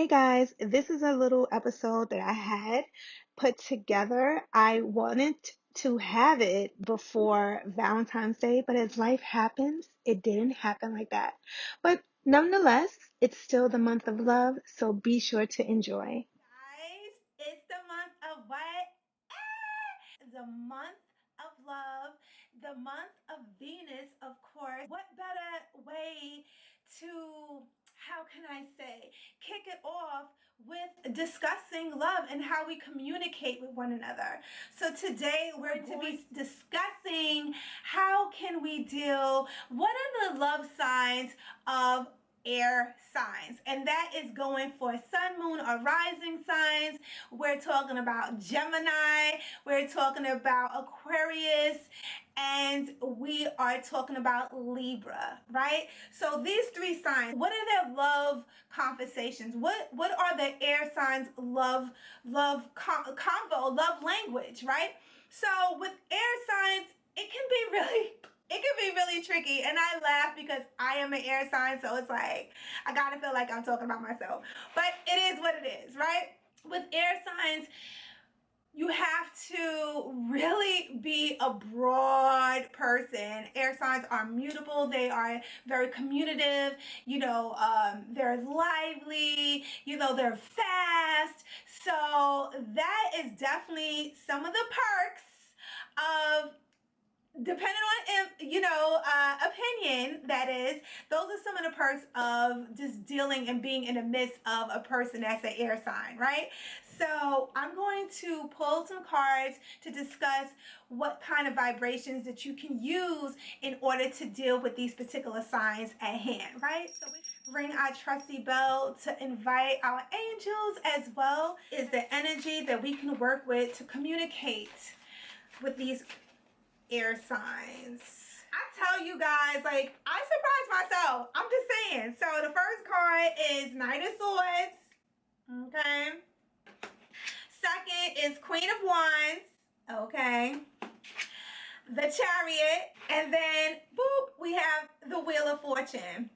Hey guys, this is a little episode that I had put together. I wanted to have it before Valentine's Day, but as life happens, it didn't happen like that. But nonetheless, it's still the month of love, so be sure to enjoy. Guys, it's the month of what? The month of love, the month of Venus, of course. What better way to, how can I say, kick it off with discussing love and how we communicate with one another. So today we're going to be discussing how can we deal, what are the love signs of air signs, and that is going for sun, moon, or rising signs. We're talking about Gemini, we're talking about Aquarius, and we are talking about Libra, right? So these three signs, what are their love conversations? What are the air signs convo, love language, right? So with air signs, it can be really tricky, and I laugh because I am an air sign, so it's like I gotta feel like I'm talking about myself, but it is what it is, right? With air signs, you have to really be a broad person. Air signs are mutable. They are very communicative. They're lively. They're fast. So that is definitely some of the perks of, depending on opinion, that is, those are some of the perks of just dealing and being in the midst of a person that's an air sign, right? So I'm going to pull some cards to discuss what kind of vibrations that you can use in order to deal with these particular signs at hand, right? So we ring our trusty bell to invite our angels as well. Is the energy that we can work with to communicate with these air signs. I tell you guys, like, I surprised myself. I'm just saying. So the first card is Knight of Swords. Okay. Second is Queen of Wands. Okay. The Chariot. And then, boop, we have the Wheel of Fortune.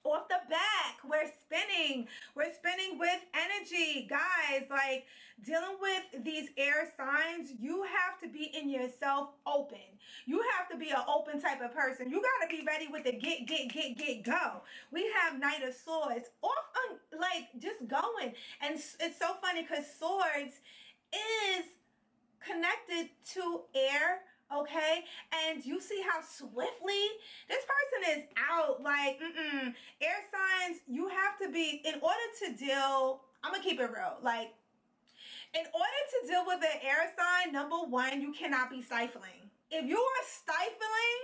Off the back, we're spinning with energy, guys. Like, dealing with these air signs, you have to be in yourself open. You have to be an open type of person. You got to be ready with the go. We have Knight of Swords off on, like, just going. And it's so funny because swords is connected to air, okay? And you see how swiftly this person is out. Like, air signs, you have to be, in order to deal, I'm gonna keep it real, like, in order to deal with an air sign, number one, you cannot be stifling. If you are stifling,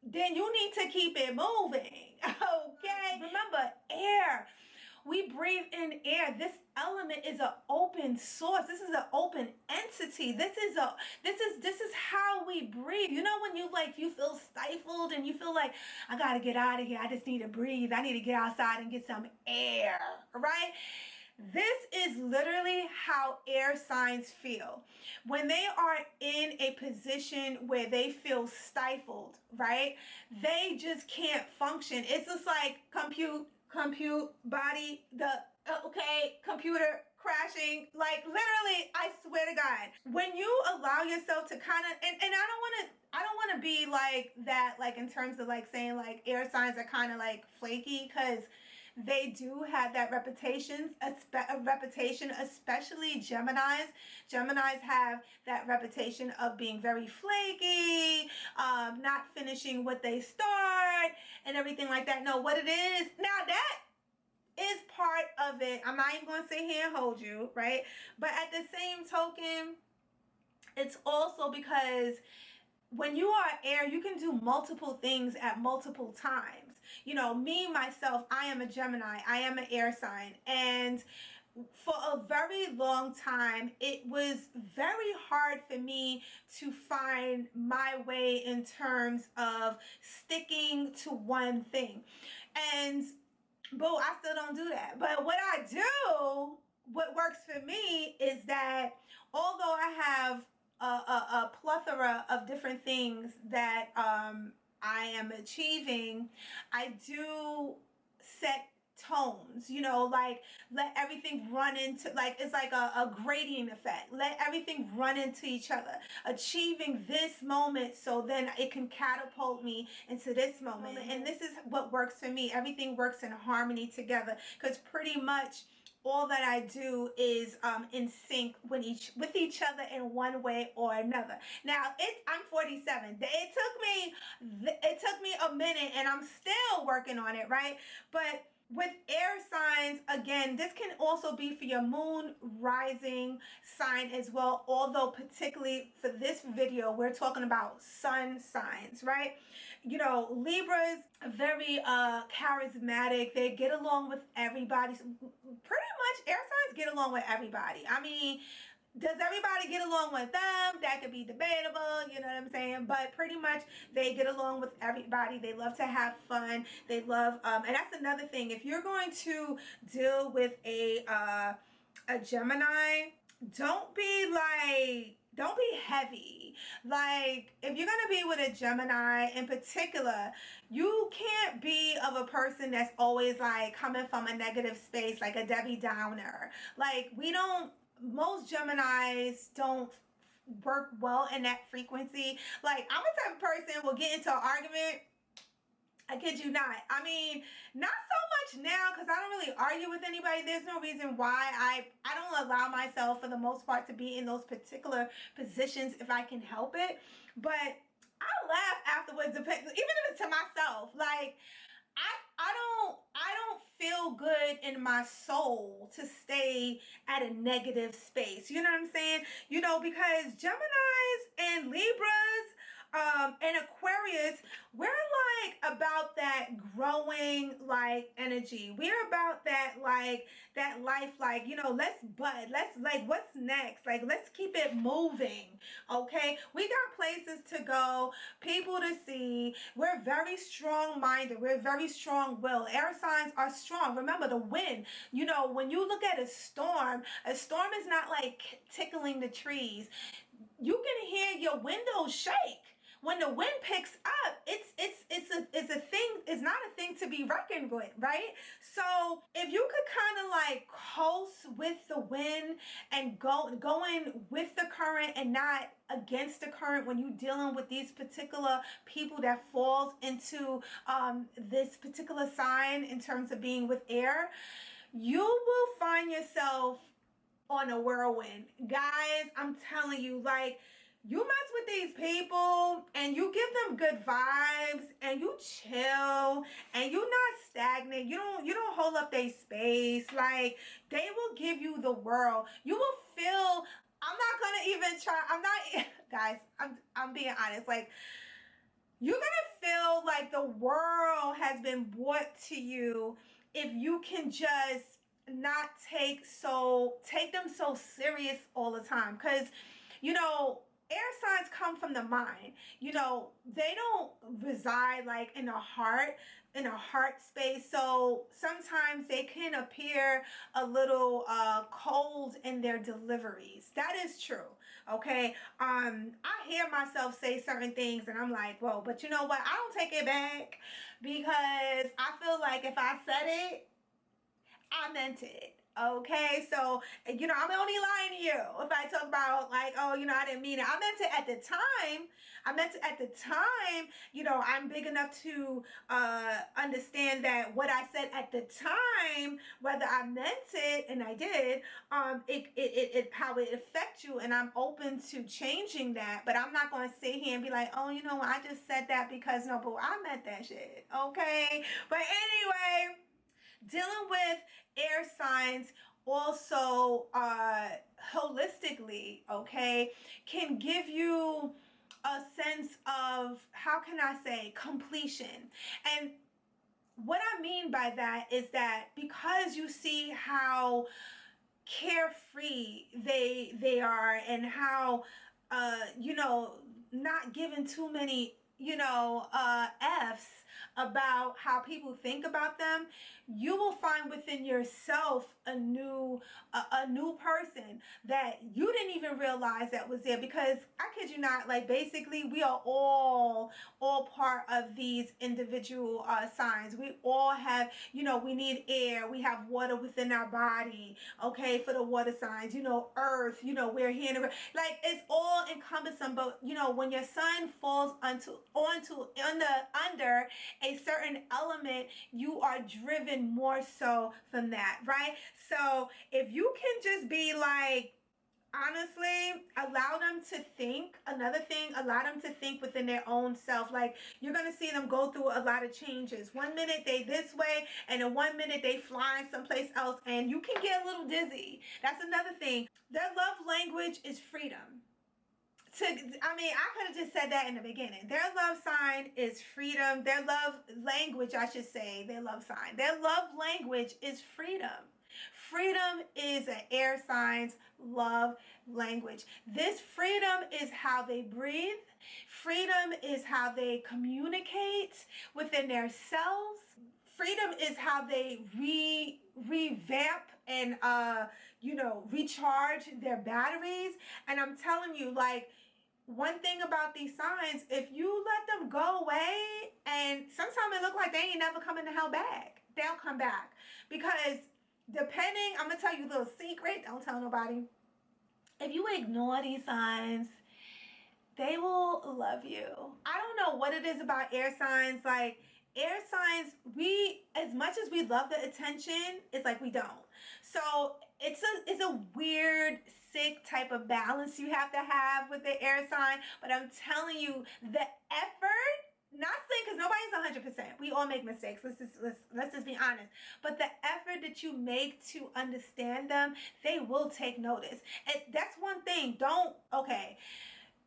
then you need to keep it moving. Okay, remember, air, we breathe in air. This element is an open source. This is an open entity. This is how we breathe. You know, when you feel stifled and you feel like, I gotta get out of here, I just need to breathe, I need to get outside and get some air, right? This is literally how air signs feel when they are in a position where they feel stifled, right? They just can't function. It's just like compute body, the okay, computer crashing. Like, literally, I swear to God, when you allow yourself to kind of, and I don't want to be like that, like, in terms of like saying like air signs are kind of like flaky, because they do have that reputation, especially Geminis. Geminis have that reputation of being very flaky, not finishing what they start, and everything like that. No, what it is, now that is part of it. I'm not even going to sit here and hold you, right? But at the same token, it's also because when you are air, you can do multiple things at multiple times. Me, myself, I am a Gemini. I am an air sign. And for a very long time, it was very hard for me to find my way in terms of sticking to one thing. And, boo, I still don't do that. But what I do, what works for me, is that although I have a plethora of different things that I am achieving, I do set tones, you know, like let everything run into, like it's like a gradient effect. Let everything run into each other, achieving this moment so then it can catapult me into this moment. And this is what works for me. Everything works in harmony together, because pretty much all that I do is in sync with each other in one way or another. Now I'm 47. It took me a minute, and I'm still working on it, right? But with air signs, again, this can also be for your moon rising sign as well, although particularly for this video we're talking about sun signs, right? You know, Libras are very charismatic. They get along with everybody. Pretty much air signs get along with everybody. I mean, does everybody get along with them? That could be debatable, you know what I'm saying? But pretty much they get along with everybody. They love to have fun. They love, and that's another thing. If you're going to deal with a Gemini, don't be heavy. Like, if you're gonna be with a Gemini in particular, you can't be of a person that's always like coming from a negative space, like a Debbie Downer. Like, most Geminis don't work well in that frequency. Like, I'm a type of person will get into an argument. I kid you not. I mean, not so much now, because I don't really argue with anybody. There's no reason why. I don't allow myself, for the most part, to be in those particular positions if I can help it. But I laugh afterwards, even if it's to myself. Like, I don't feel good in my soul to stay at a negative space. You know what I'm saying? You know, because Geminis and Libras and Aquarius, we're like about that growing like energy. We're about that life, like, you know, let's bud, let's, like, what's next? Like, let's keep it moving. Okay, we got places to go, people to see. We're very strong minded. We're very strong willed. Air signs are strong. Remember the wind. You know, when you look at a storm is not like tickling the trees. You can hear your windows shake. When the wind picks up, it's a thing. It's not a thing to be reckoned with, right? So if you could kind of like coast with the wind and going with the current and not against the current when you're dealing with these particular people that falls into this particular sign in terms of being with air, you will find yourself on a whirlwind. Guys, I'm telling you, like, you mess with these people and you give them good vibes and you chill and you're not stagnant. You don't hold up their space. Like, they will give you the world. You will feel, I'm not gonna even try, I'm not guys, I'm being honest. Like, you're gonna feel like the world has been brought to you if you can just not take them so serious all the time. Because, you know, air signs come from the mind. You know, they don't reside like in a heart space. So sometimes they can appear a little cold in their deliveries. That is true. Okay. I hear myself say certain things and I'm like, whoa, but you know what? I don't take it back, because I feel like if I said it, I meant it. Okay, so, you know, I'm only lying to you if I talk about like, oh, you know, I didn't mean it. I meant it at the time. You know, I'm big enough to understand that what I said at the time, whether I meant it, and I did, it how it affects you, and I'm open to changing that. But I'm not going to sit here and be like, oh, you know, I just said that because no, but I meant that shit. Okay, but anyway, dealing with air signs also holistically, okay, can give you a sense of, how can I say, completion. And what I mean by that is that because you see how carefree they are, and how you know, not given too many, you know, F's about how people think about them, you will find within yourself a new person that you didn't even realize that was there. Because I kid you not, like, basically we are all part of these individual signs. We all have, you know, we need air, we have water within our body, okay, for the water signs, you know, earth, you know, we're here in the, like, it's all encompassing. But you know, when your sun falls under a certain element, you are driven more so from that, right? So if you can just be like, honestly, allow them to think. Another thing, allow them to think within their own self. Like, you're gonna see them go through a lot of changes. One minute they this way, and then one minute they flying someplace else, and you can get a little dizzy. That's another thing. Their love language is freedom. I mean, I could have just said that in the beginning. Their love sign is freedom. Their love language, I should say, their love sign. Their love language is freedom. Freedom is an air sign's love language. This freedom is how they breathe. Freedom is how they communicate within their selves. Freedom is how they revamp and you know, recharge their batteries. And I'm telling you, like, one thing about these signs, if you let them go away, and sometimes it look like they ain't never coming the hell back, they'll come back. Because depending, I'm gonna tell you a little secret, don't tell nobody. If you ignore these signs, they will love you. I don't know what it is about air signs. Like, air signs, we, as much as we love the attention, it's like we don't. So it's a weird, sick type of balance you have to have with the air sign. But I'm telling you, the effort, not saying, because nobody's 100%. We all make mistakes. Let's just be honest. But the effort that you make to understand them, they will take notice. And that's one thing. Don't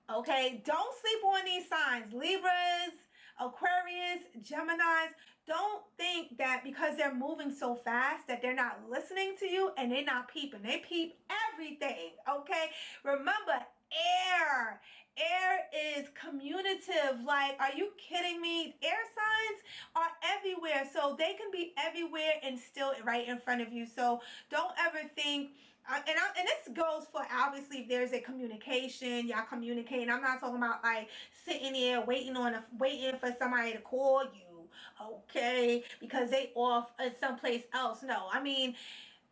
sleep on these signs. Libras, Aquarius, Geminis. Don't think that because they're moving so fast that they're not listening to you and they're not peeping. They peep everything, okay? Remember, air. Air is communicative. Like, are you kidding me? Air signs are everywhere. So they can be everywhere and still right in front of you. So don't ever think, and this goes for, obviously, if there's a communication, y'all communicating. I'm not talking about like sitting there waiting for somebody to call you, okay, because they off someplace else. No, I mean,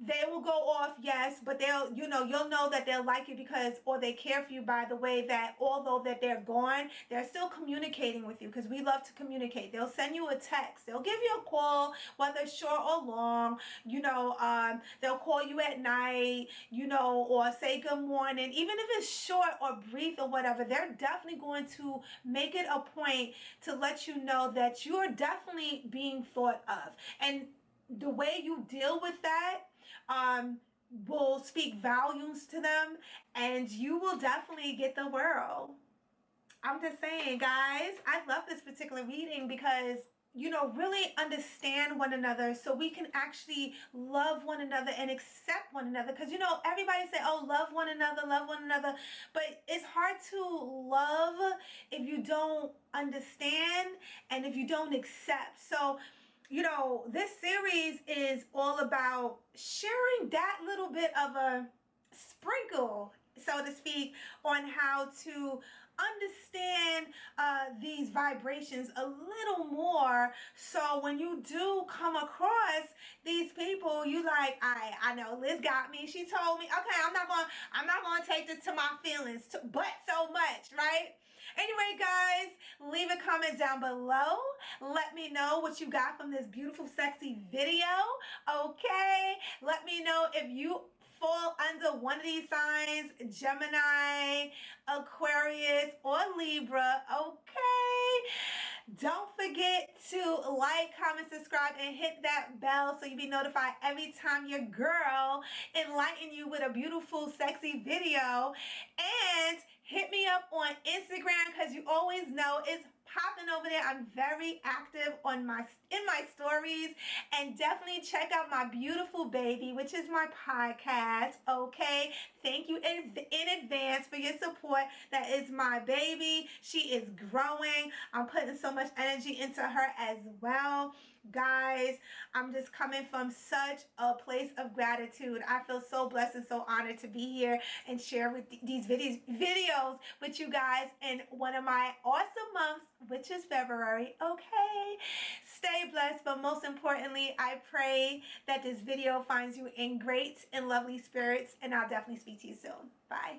they will go off, yes, but they'll, you know, you'll know that they'll like you because, or they care for you by the way that although that they're gone, they're still communicating with you, because we love to communicate. They'll send you a text, they'll give you a call, whether short or long, you know, they'll call you at night, you know, or say good morning. Even if it's short or brief or whatever, they're definitely going to make it a point to let you know that you're definitely being thought of. And the way you deal with that will speak volumes to them, and you will definitely get the world. I'm just saying, guys, I love this particular reading because, you know, really understand one another so we can actually love one another and accept one another. Because, you know, everybody say, oh, love one another, but it's hard to love if you don't understand and if you don't accept. So, you know, this series is all about sharing that little bit of a sprinkle, so to speak, on how to understand these vibrations a little more. So when you do come across these people, you like, I know Liz got me. She told me, okay, I'm not gonna take this to my feelings, but so much, right? Anyway, guys, leave a comment down below. Let me know what you got from this beautiful, sexy video, okay? Let me know if you fall under one of these signs, Gemini, Aquarius, or Libra, okay? Don't forget to like, comment, subscribe, and hit that bell so you'll be notified every time your girl enlighten you with a beautiful, sexy video. And Hit me up on Instagram because you always know it's popping over there. I'm very active on in my stories, and definitely check out my beautiful baby, which is my podcast. Okay, thank you in advance for your support. That is my baby. She is growing. I'm putting so much energy into her as well. Guys, I'm just coming from such a place of gratitude. I feel so blessed and so honored to be here and share with these videos with you guys in one of my awesome months, which is February. Okay, stay blessed, but most importantly, I pray that this video finds you in great and lovely spirits, and I'll definitely speak to you soon. Bye.